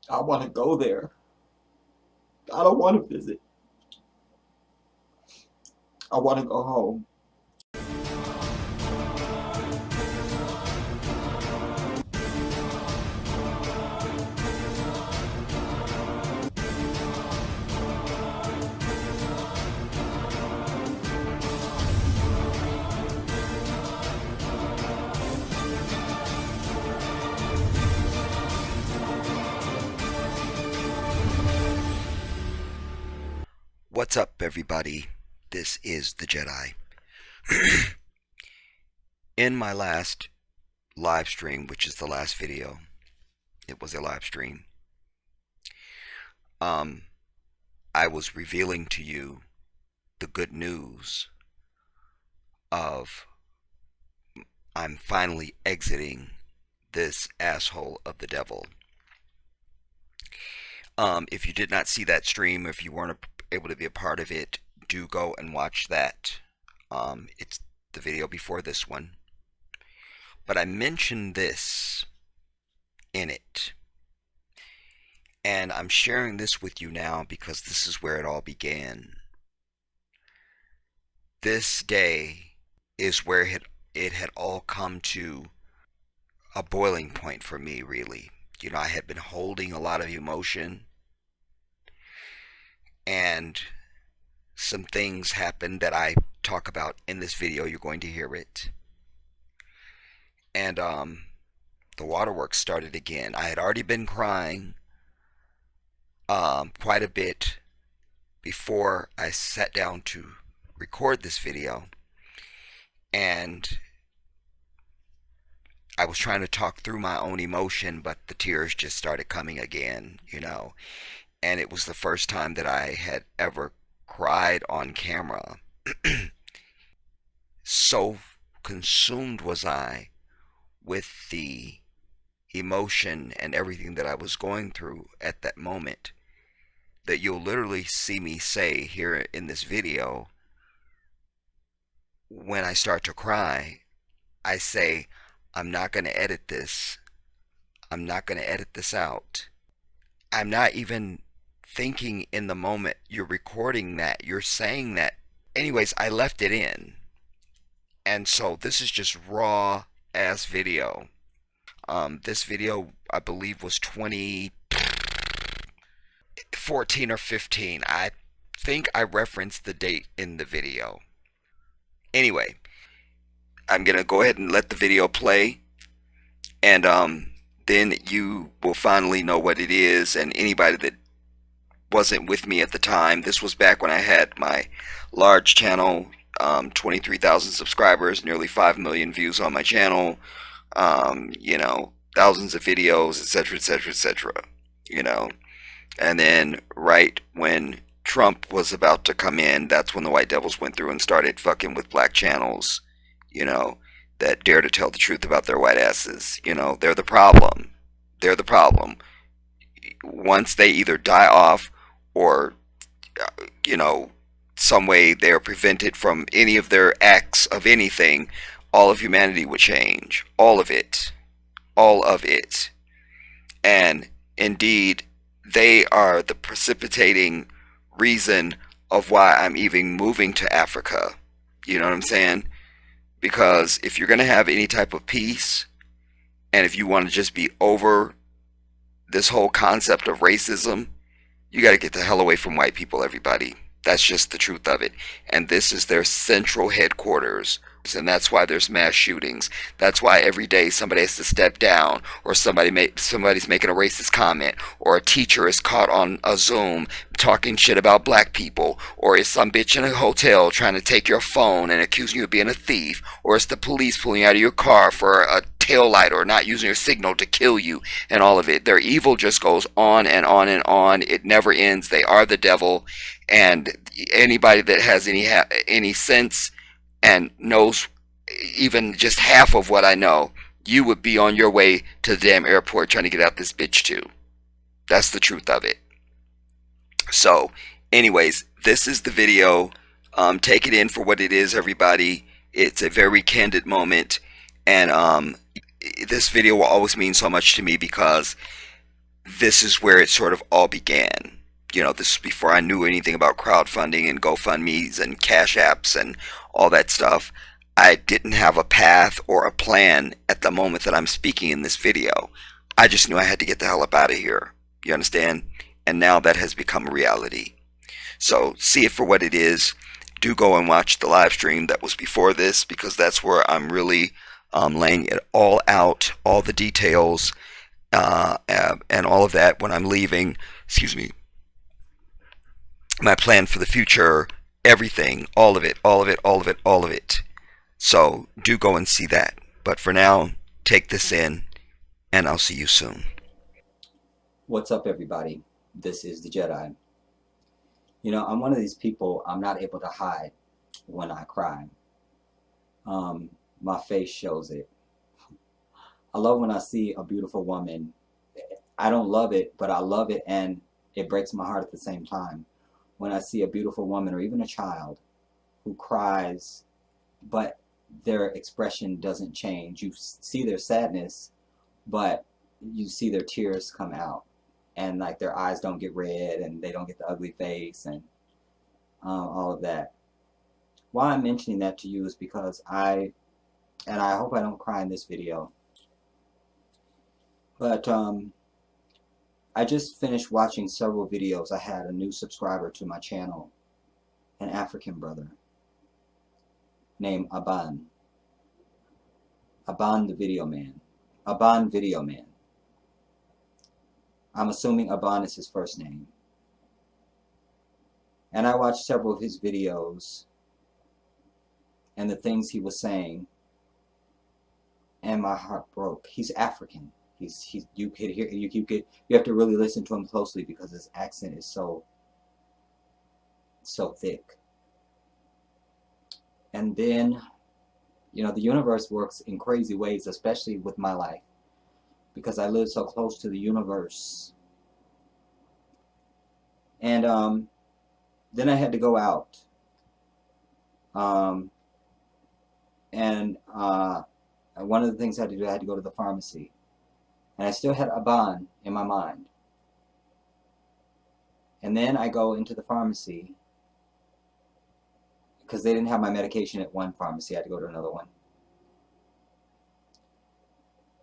I want to go there. I don't want to visit. I want to go home. What's up, everybody? This is the Jedi. In my last live stream, which is the last video, it was a live stream. Um, I was revealing to you the good news of I'm finally exiting this asshole of the devil. If you did not see that stream, if you weren't able to be a part of it, do go and watch that. It's the video before this one. But I mentioned this in it. And I'm sharing this with you now because this is where it all began. This day is where it had all come to a boiling point for me, really. You know, I had been holding a lot of emotion, and some things happened that I talk about in this video. You're going to hear it. And the waterworks started again. I had already been crying quite a bit before I sat down to record this video, and I was trying to talk through my own emotion, but the tears just started coming again, you know. And it was the first time that I had ever cried on camera. So consumed was I with the emotion and everything that I was going through at that moment that you'll literally see me say here in this video. When I start to cry, I say, I'm not going to edit this. I'm not going to edit this out. I'm not even thinking in the moment you're recording that, you're saying that. Anyways, I left it in. And so this is just raw ass video. This video, I believe, was 2014 or 15. I think I referenced the date in the video. Anyway, I'm going to go ahead and let the video play, and then you will finally know what it is. And anybody that wasn't with me at the time, this was back when I had my large channel, 23,000 subscribers, nearly 5 million views on my channel, you know, thousands of videos, etc., etc., etc., you know. And then right when Trump was about to come in, that's when the White Devils went through and started fucking with black channels, you know, that dare to tell the truth about their white asses. You know, they're the problem. They're the problem. Once they either die off or, you know, some way they are prevented from any of their acts of anything, all of humanity would change. All of it. All of it. And indeed, they are the precipitating reason of why I'm even moving to Africa. You know what I'm saying? Because if you're going to have any type of peace, and if you want to just be over this whole concept of racism, you got to get the hell away from white people, everybody. That's just the truth of it. And this is their central headquarters. And that's why there's mass shootings. That's why every day somebody has to step down, or somebody's making a racist comment, or a teacher is caught on a Zoom talking shit about black people, or is some bitch in a hotel trying to take your phone and accusing you of being a thief, or it's the police pulling you out of your car for a tail light or not using your signal to kill you, and all of it. Their evil just goes on and on and on. It never ends. They are the devil, and anybody that has any sense and knows even just half of what I know, you would be on your way to the damn airport trying to get out this bitch too. That's the truth of it. So, anyways, this is the video. Take it in for what it is, everybody. It's a very candid moment, and this video will always mean so much to me because this is where it sort of all began. You know, this is before I knew anything about crowdfunding and GoFundMe's and Cash Apps and all that stuff. I didn't have a path or a plan at the moment that I'm speaking in this video. I just knew I had to get the hell up out of here. You understand? And now that has become a reality. So see it for what it is. Do go and watch the live stream that was before this, because that's where I'm really laying it all out, all the details, and all of that when I'm leaving. Excuse me. My plan for the future, everything, all of it, all of it, all of it, all of it. So do go and see that. But for now, take this in, and I'll see you soon. What's up, everybody? This is the Jedi. You know, I'm one of these people, I'm not able to hide when I cry. My face shows it. I love when I see a beautiful woman. I don't love it, but I love it, and it breaks my heart at the same time. When I see a beautiful woman or even a child who cries, but their expression doesn't change. You see their sadness, but you see their tears come out, and like their eyes don't get red and they don't get the ugly face and all of that. Why I'm mentioning that to you is because I hope I don't cry in this video, but I just finished watching several videos. I had a new subscriber to my channel, an African brother named Aban. Aban the Video Man. Aban Video Man. I'm assuming Aban is his first name. And I watched several of his videos and the things he was saying, and my heart broke. He's African. You could hear, you have to really listen to him closely because his accent is so thick. And then, you know, the universe works in crazy ways, especially with my life, because I live so close to the universe. And then I had to go out. And one of the things I had to do, I had to go to the pharmacy. And I still had Aban in my mind. And then I go into the pharmacy, because they didn't have my medication at one pharmacy. I had to go to another one.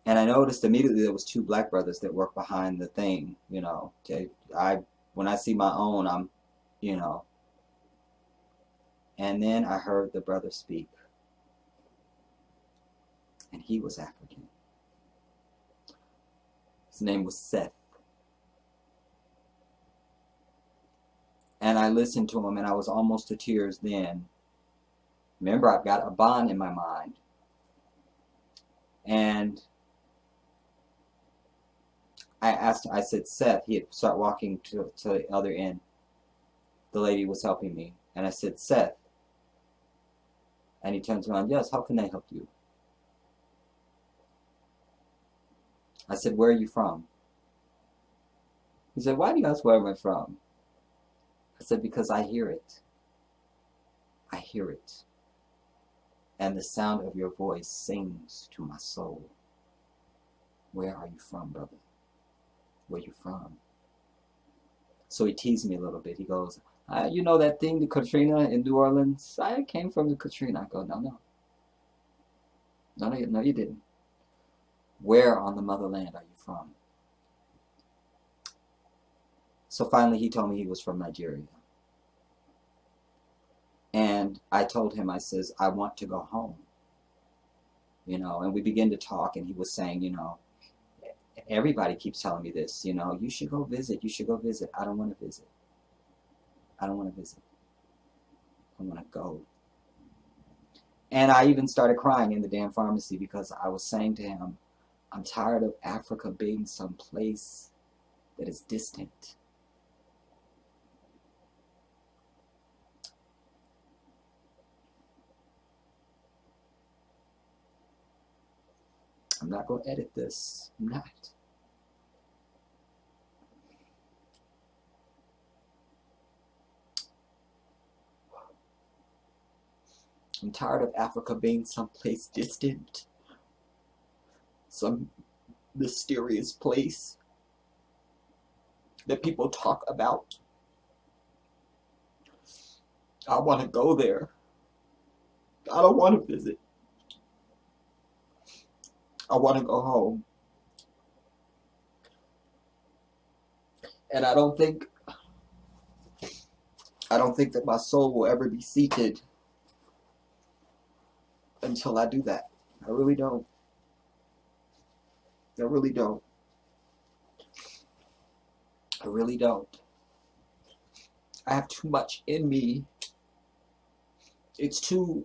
And I noticed immediately there was two black brothers that worked behind the thing, you know. When I see my own, I'm, you know. And then I heard the brother speak. And he was African. His name was Seth. And I listened to him, and I was almost to tears then. Remember, I've got Aban in my mind. And I said, Seth. He had started walking to the other end. The lady was helping me. And I said, Seth. And he turns around, yes, how can I help you? I said, where are you from? He said, why do you ask where am I from? I said, because I hear it. I hear it. And the sound of your voice sings to my soul. Where are you from, brother? Where you from? So he teased me a little bit. He goes, you know that thing, the Katrina in New Orleans? I came from the Katrina. I go, no, you didn't. Where on the motherland are you from? So finally he told me he was from Nigeria. And I told him, I says, I want to go home. You know, and we began to talk, and he was saying, you know, everybody keeps telling me this, you know, you should go visit, you should go visit. I don't want to visit. I don't want to visit. I want to go. And I even started crying in the damn pharmacy because I was saying to him, I'm tired of Africa being some place that is distant. I'm not going to edit this. I'm not. I'm tired of Africa being someplace distant. Some mysterious place that people talk about. I want to go there. I don't want to visit. I want to go home. And I don't think that my soul will ever be seated until I do that. I really don't. I really don't. I really don't. I have too much in me. It's too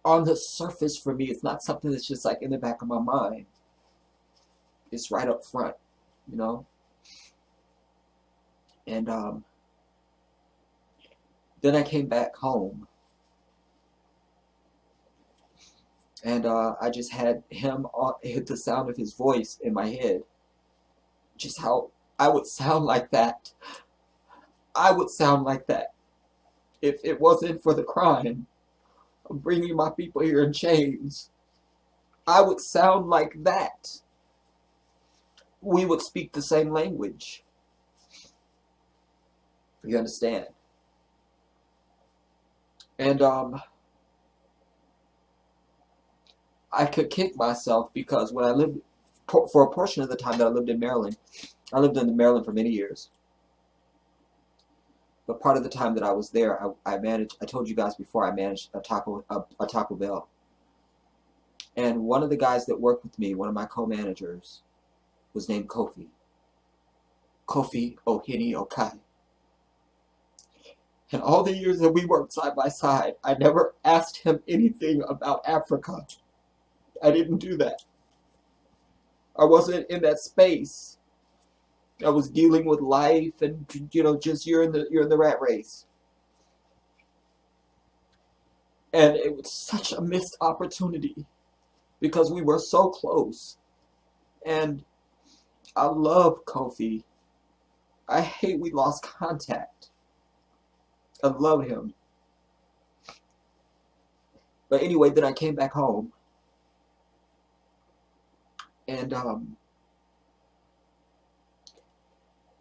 on the surface for me. It's not something that's just like in the back of my mind. It's right up front, you know? And then I came back home. And I just had him hit the sound of his voice in my head. Just how I would sound like that. I would sound like that if it wasn't for the crime of bringing my people here in chains. I would sound like that. We would speak the same language. You understand? And I could kick myself because when I lived, for a portion of the time that I lived in Maryland, I lived in Maryland for many years. But part of the time that I was there, I told you guys before, I managed a Taco Bell. And one of the guys that worked with me, one of my co-managers, was named Kofi. Kofi Ohini Okai. And all the years that we worked side by side, I never asked him anything about Africa. I didn't do that. I wasn't in that space. I was dealing with life, and just you're in the rat race. And it was such a missed opportunity because we were so close. And I love Kofi. I hate we lost contact. I love him. But anyway, then I came back home. And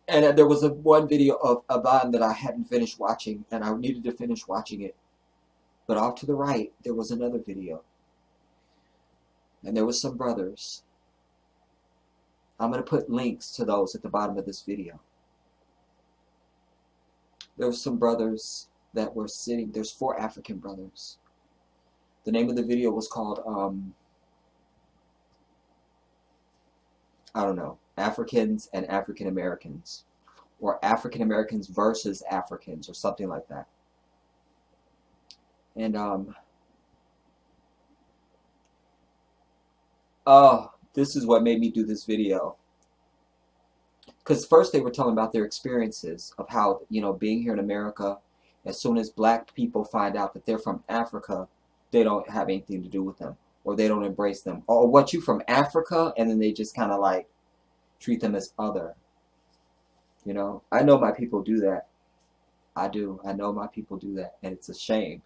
there was one video of Aban that I hadn't finished watching, and I needed to finish watching it. But off to the right, there was another video. And there was some brothers. I'm going to put links to those at the bottom of this video. There were some brothers that were sitting. There's 4 African brothers. The name of the video was called, I don't know, Africans and African Americans, or African Americans versus Africans, or something like that. And this is what made me do this video. Because first they were telling about their experiences of how, being here in America, as soon as black people find out that they're from Africa, they don't have anything to do with them, or they don't embrace them. Oh, what, you from Africa? And then they just kind of like treat them as other. I know my people do that. I do. I know my people do that. And it's a shame.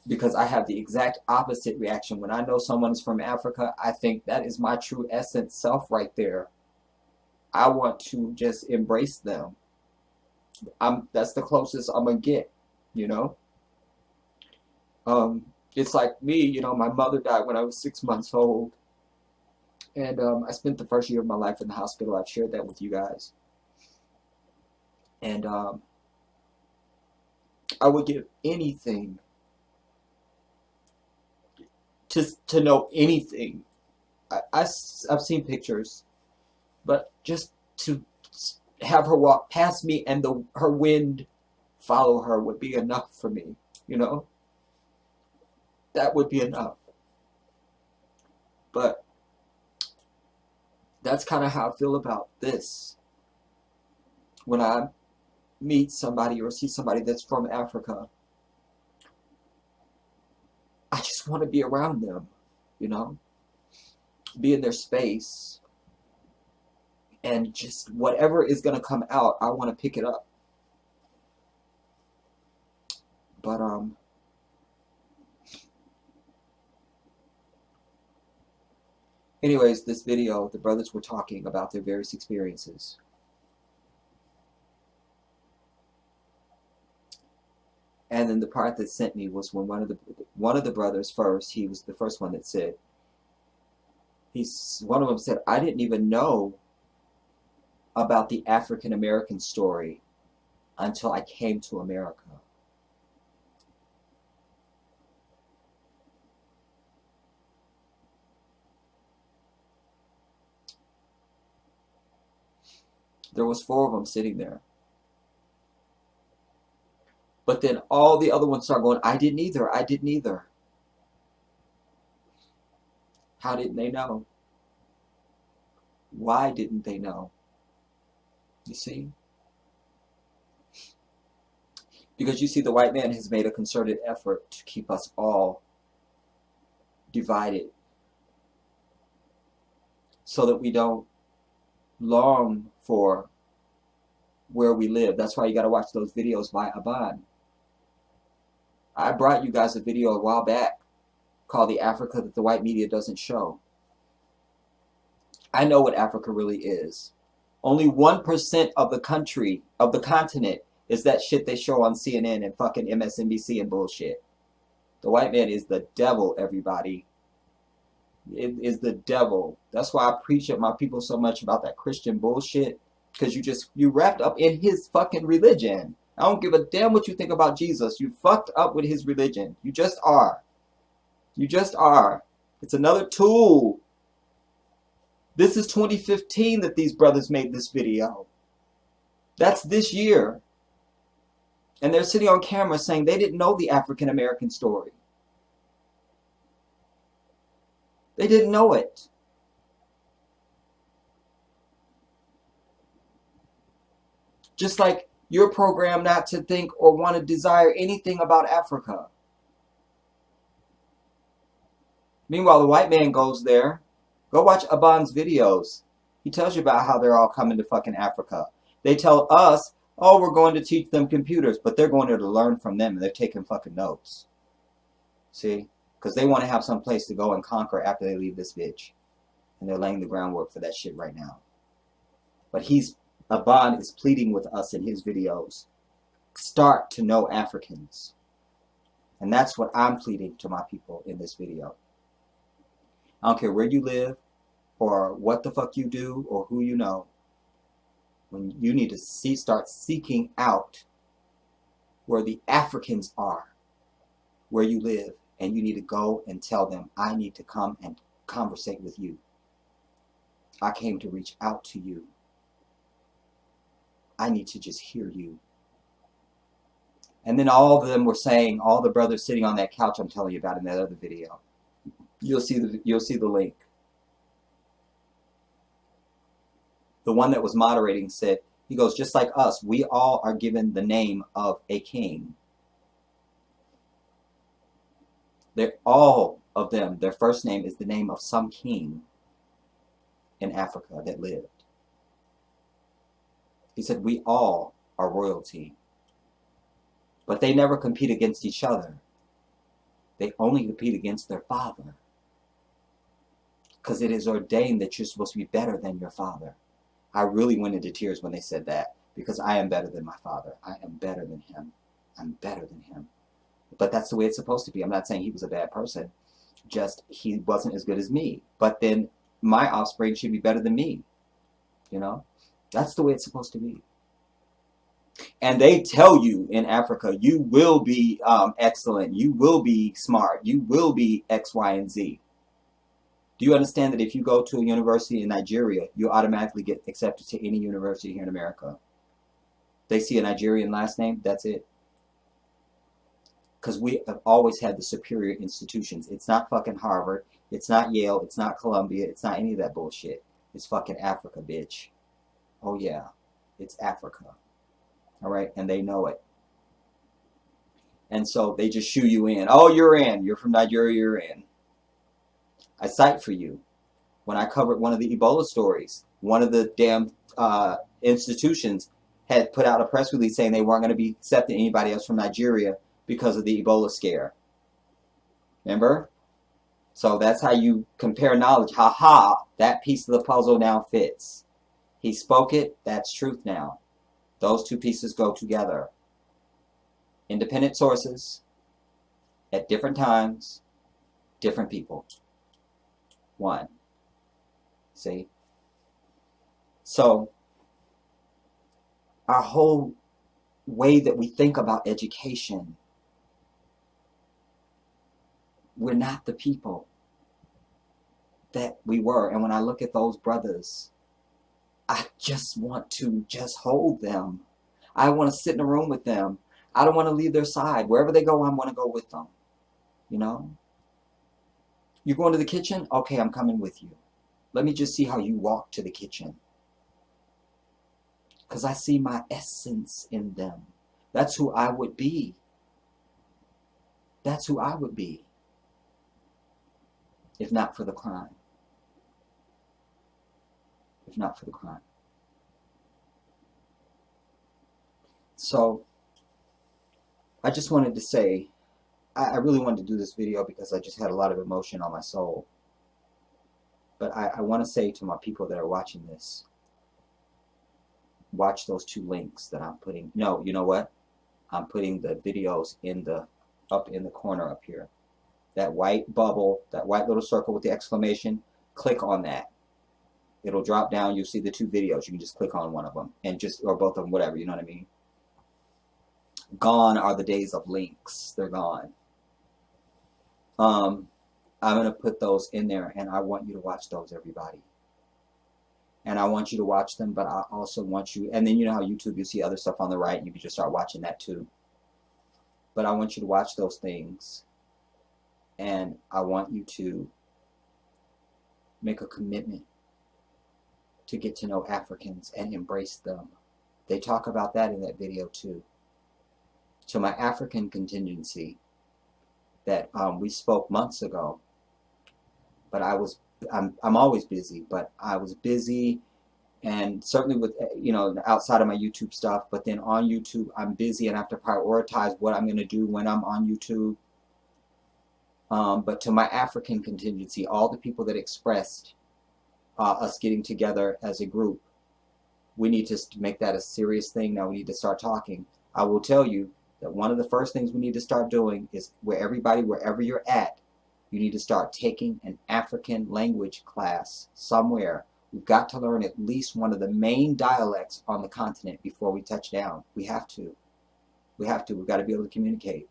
Because I have the exact opposite reaction. When I know someone is from Africa, I think that is my true essence self right there. I want to just embrace them. That's the closest I'm going to get, It's like me, my mother died when I was 6 months old. And I spent the first year of my life in the hospital. I've shared that with you guys. And I would give anything to know anything. I've seen pictures, but just to have her walk past me and her wind follow her would be enough for me, That would be enough. But that's kind of how I feel about this. When I meet somebody or see somebody that's from Africa, I just want to be around them, be in their space, and just whatever is going to come out, I want to pick it up. But anyways, this video, the brothers were talking about their various experiences. And then the part that sent me was when one of the brothers first, he was the first one that said, one of them said, I didn't even know about the African American story until I came to America. There was 4 of them sitting there. But then all the other ones start going, I didn't either, I didn't either. How didn't they know? Why didn't they know? You see? Because you see, the white man has made a concerted effort to keep us all divided so that we don't long for where we live. That's why you got to watch those videos by Aban. I brought you guys a video a while back called The Africa That the White Media Doesn't Show. I know what Africa really is. Only 1% of the country, of the continent, is that shit they show on CNN and fucking MSNBC and bullshit. The white man is the devil, everybody. It is the devil. That's why I preach at my people so much about that Christian bullshit. Because you wrapped up in his fucking religion. I don't give a damn what you think about Jesus. You fucked up with his religion. You just are. You just are. It's another tool. This is 2015 that these brothers made this video. That's this year. And they're sitting on camera saying they didn't know the African American story. They didn't know it. Just like you're programmed not to think or want to desire anything about Africa. Meanwhile, the white man goes there. Go watch Aban's videos. He tells you about how they're all coming to fucking Africa. They tell us, oh, we're going to teach them computers, but they're going there to learn from them, and they're taking fucking notes. See? Because they want to have some place to go and conquer after they leave this bitch. And they're laying the groundwork for that shit right now. But Aban is pleading with us in his videos. Start to know Africans. And that's what I'm pleading to my people in this video. I don't care where you live, or what the fuck you do, or who you know. When you need to start seeking out where the Africans are, where you live, and you need to go and tell them, I need to come and conversate with you. I came to reach out to you. I need to just hear you. And then all of them were saying, all the brothers sitting on that couch I'm telling you about in that other video. You'll see the link. The one that was moderating said, he goes, just like us, we all are given the name of a king. They're all of them, their first name is the name of some king in Africa that lived. He said, we all are royalty. But they never compete against each other. They only compete against their father. Because it is ordained that you're supposed to be better than your father. I really went into tears when they said that. Because I am better than my father. I am better than him. I'm better than him. But that's the way it's supposed to be. I'm not saying he was a bad person. Just he wasn't as good as me. But then my offspring should be better than me. You know? That's the way it's supposed to be. And they tell you in Africa, you will be excellent. You will be smart. You will be X, Y, and Z. Do you understand that if you go to a university in Nigeria, you automatically get accepted to any university here in America? They see a Nigerian last name, that's it. Because we have always had the superior institutions. It's not fucking Harvard. It's not Yale. It's not Columbia. It's not any of that bullshit. It's fucking Africa, bitch. Oh yeah, it's Africa. All right, and they know it. And so they just shoo you in. Oh, you're in. You're from Nigeria, you're in. I cite for you. When I covered one of the Ebola stories, one of the damn institutions had put out a press release saying they weren't going to be accepting anybody else from Nigeria because of the Ebola scare. Remember? So that's how you compare knowledge. Ha ha, that piece of the puzzle now fits. He spoke it, that's truth now. Those two pieces go together. Independent sources, at different times, different people. One. See? So, our whole way that we think about education, we're not the people that we were. And when I look at those brothers, I just want to just hold them. I want to sit in a room with them. I don't want to leave their side. Wherever they go, I want to go with them. You know? You're going to the kitchen? Okay, I'm coming with you. Let me just see how you walk to the kitchen. Because I see my essence in them. That's who I would be. That's who I would be. If not for the crime. If not for the crime. So, I just wanted to say, I really wanted to do this video because I just had a lot of emotion on my soul. But I want to say to my people that are watching this, watch those 2 links that I'm putting. No, you know what? I'm putting the videos up in the corner up here. That white bubble, that white little circle with the exclamation, click on that. It'll drop down. You'll see the 2 videos. You can just click on one of them and or both of them, whatever, you know what I mean? Gone are the days of links. They're gone. I'm going to put those in there, and I want you to watch those, everybody. And I want you to watch them, but I also want you, and then you know how YouTube, you see other stuff on the right, and you can just start watching that too. But I want you to watch those things, and I want you to make a commitment to get to know Africans and embrace them. They talk about that in that video too. So my African contingency that we spoke months ago, but I'm always busy, but I was busy, and certainly with, you know, outside of my YouTube stuff, but then on YouTube I'm busy and I have to prioritize what I'm going to do when I'm on YouTube. But to my African contingency, all the people that expressed us getting together as a group, we need to make that a serious thing now. We need to start talking. I will tell you that one of the first things we need to start doing is wherever you're at, you need to start taking an African language class somewhere. We've got to learn at least one of the main dialects on the continent before we touch down. We have to. We have to. We've got to be able to communicate.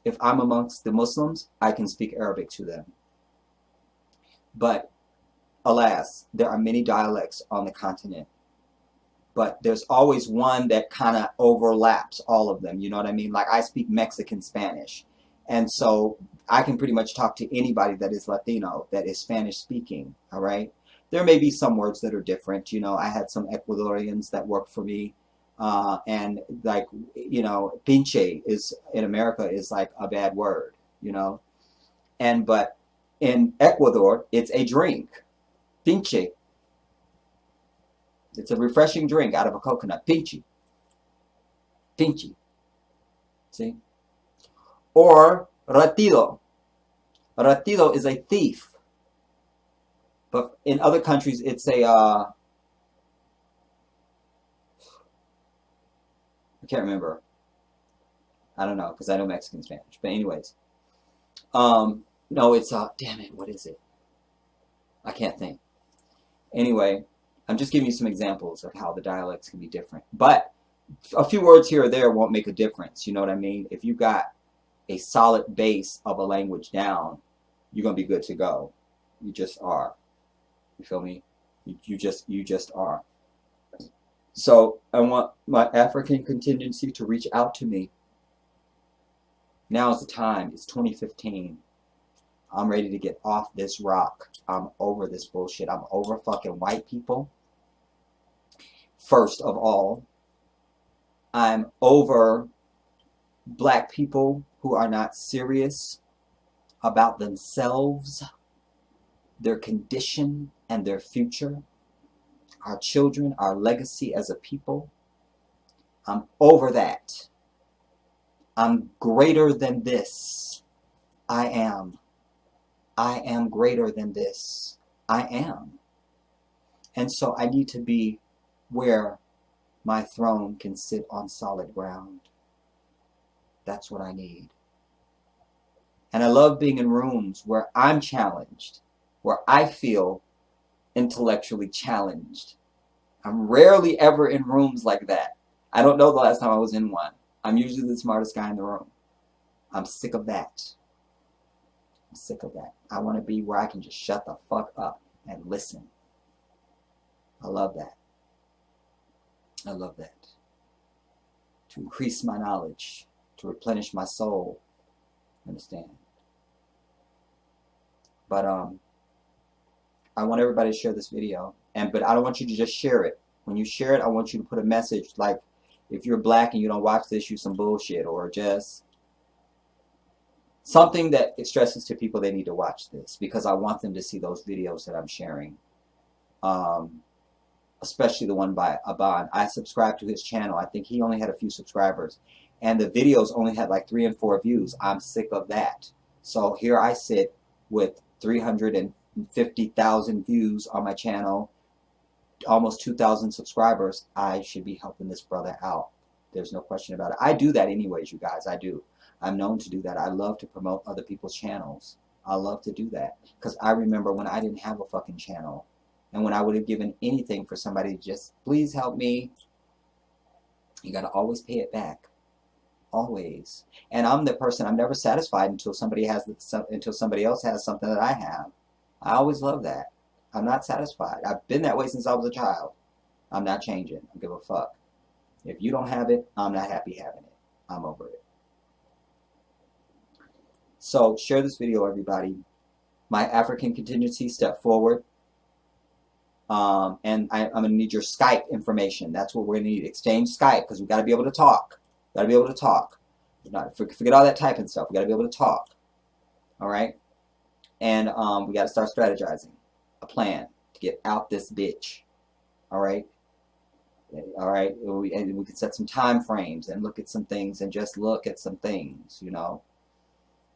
If I'm amongst the Muslims, I can speak Arabic to them. But alas, there are many dialects on the continent. But there's always one that kind of overlaps all of them. You know what I mean? Like I speak Mexican Spanish. And so I can pretty much talk to anybody that is Latino, that is Spanish speaking. All right. There may be some words that are different. You know, I had some Ecuadorians that work for me. And like, you know, pinche is in America is like a bad word, you know. But in Ecuador, it's a drink. Pinche. It's a refreshing drink out of a coconut. Pinche. Pinche. See? Or ratido. Ratido is a thief. But in other countries, it's a... I can't remember. I don't know, because I know Mexican Spanish. But anyways. No, it's... damn it, what is it? I can't think. Anyway... I'm just giving you some examples of how the dialects can be different. But a few words here or there won't make a difference. You know what I mean? If you got a solid base of a language down, you're going to be good to go. You just are. You feel me? You just are. So I want my African contingency to reach out to me. Now's the time. It's 2015. I'm ready to get off this rock. I'm over this bullshit. I'm over fucking white people. First of all, I'm over black people who are not serious about themselves, their condition, and their future. Our children, our legacy as a people. I'm over that. I'm greater than this. I am. I am greater than this. I am. And so I need to be where my throne can sit on solid ground. That's what I need. And I love being in rooms where I'm challenged, where I feel intellectually challenged. I'm rarely ever in rooms like that. I don't know the last time I was in one. I'm usually the smartest guy in the room. I'm sick of that. I'm sick of that. I want to be where I can just shut the fuck up and listen. I love that. I love that. To increase my knowledge, to replenish my soul. Understand? But I want everybody to share this video, but I don't want you to just share it. When you share it, I want you to put a message like, if you're black and you don't watch this, you some bullshit, or just something that it stresses to people they need to watch this, because I want them to see those videos that I'm sharing. Especially the one by Aban. I subscribed to his channel. I think he only had a few subscribers, and the videos only had like 3 and 4 views. I'm sick of that. So here I sit with 350,000 views on my channel, almost 2,000 subscribers. I should be helping this brother out. There's no question about it. I do that anyways, you guys. I do. I'm known to do that. I love to promote other people's channels. I love to do that, because I remember when I didn't have a fucking channel, and when I would have given anything for somebody to just, please help me, you got to always pay it back. Always. And I'm the person, I'm never satisfied until somebody else has something that I have. I always love that. I'm not satisfied. I've been that way since I was a child. I'm not changing. I don't give a fuck. If you don't have it, I'm not happy having it. I'm over it. So share this video, everybody. My African contingency, step forward. And I'm going to need your Skype information. That's what we're going to need. Exchange Skype, because we've got to be able to talk. Got to be able to talk. Forget all that typing stuff. We got to be able to talk. All right? And we got to start strategizing a plan to get out this bitch. All right? All right? And we can set some time frames and look at some things, and just look at some things, you know.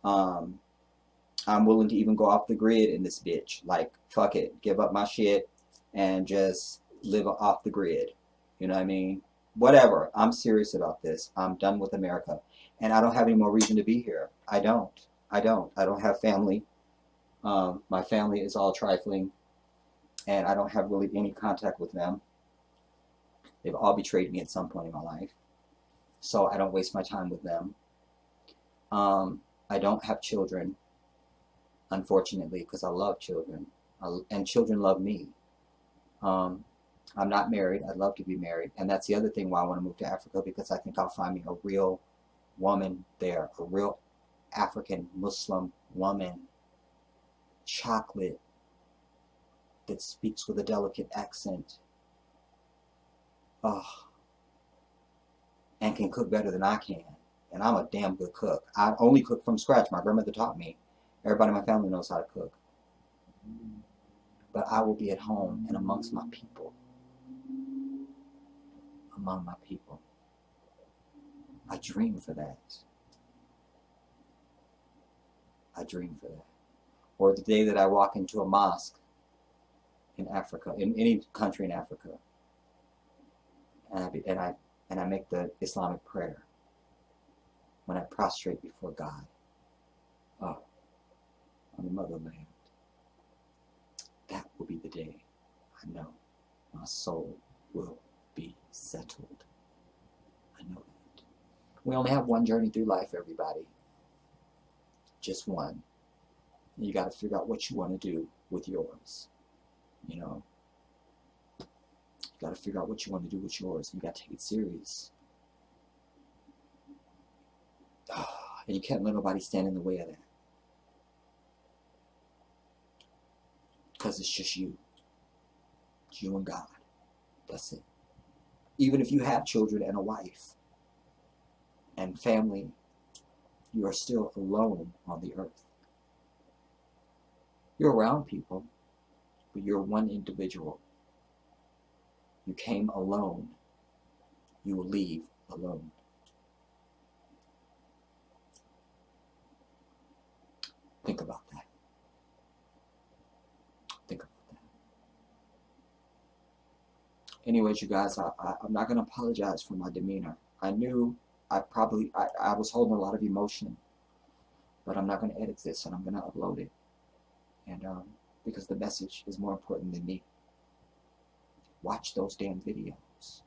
I'm willing to even go off the grid in this bitch. Like, fuck it. Give up my shit and just live off the grid. You know what I mean? Whatever. I'm serious about this. I'm done with America. And I don't have any more reason to be here. I don't. I don't have family. My family is all trifling. And I don't have really any contact with them. They've all betrayed me at some point in my life. So I don't waste my time with them. I don't have children, unfortunately, because I love children. And children love me. I'm not married. I'd love to be married. And that's the other thing why I want to move to Africa, because I think I'll find me a real woman there. A real African Muslim woman. Chocolate. That speaks with a delicate accent. Oh. And can cook better than I can. And I'm a damn good cook. I only cook from scratch. My grandmother taught me. Everybody in my family knows how to cook. But I will be at home and amongst my people. Among my people. I dream for that. I dream for that. Or the day that I walk into a mosque in Africa, in any country in Africa, and I make the Islamic prayer when I prostrate before God. Oh, on the motherland. That will be the day I know my soul will be settled. I know that. We only have one journey through life, everybody. Just one. And you got to figure out what you want to do with yours. You know? You got to figure out what you want to do with yours. You got to take it serious. And you can't let nobody stand in the way of that. Because it's just you. It's you and God. That's it. Even if you have children and a wife and family, you are still alone on the earth. You're around people, but you're one individual. You came alone. You will leave alone. Think about that. Think about that. Anyways, you guys, I'm not going to apologize for my demeanor. I knew I was holding a lot of emotion, but I'm not going to edit this, and I'm going to upload it, and because the message is more important than me. Watch those damn videos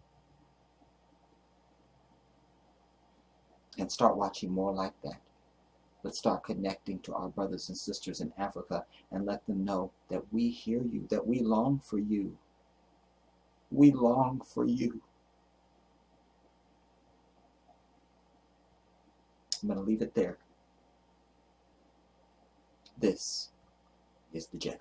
and start watching more like that. Let's start connecting to our brothers and sisters in Africa and let them know that we hear you, that we long for you. We long for you. I'm going to leave it there. This is the Jedi.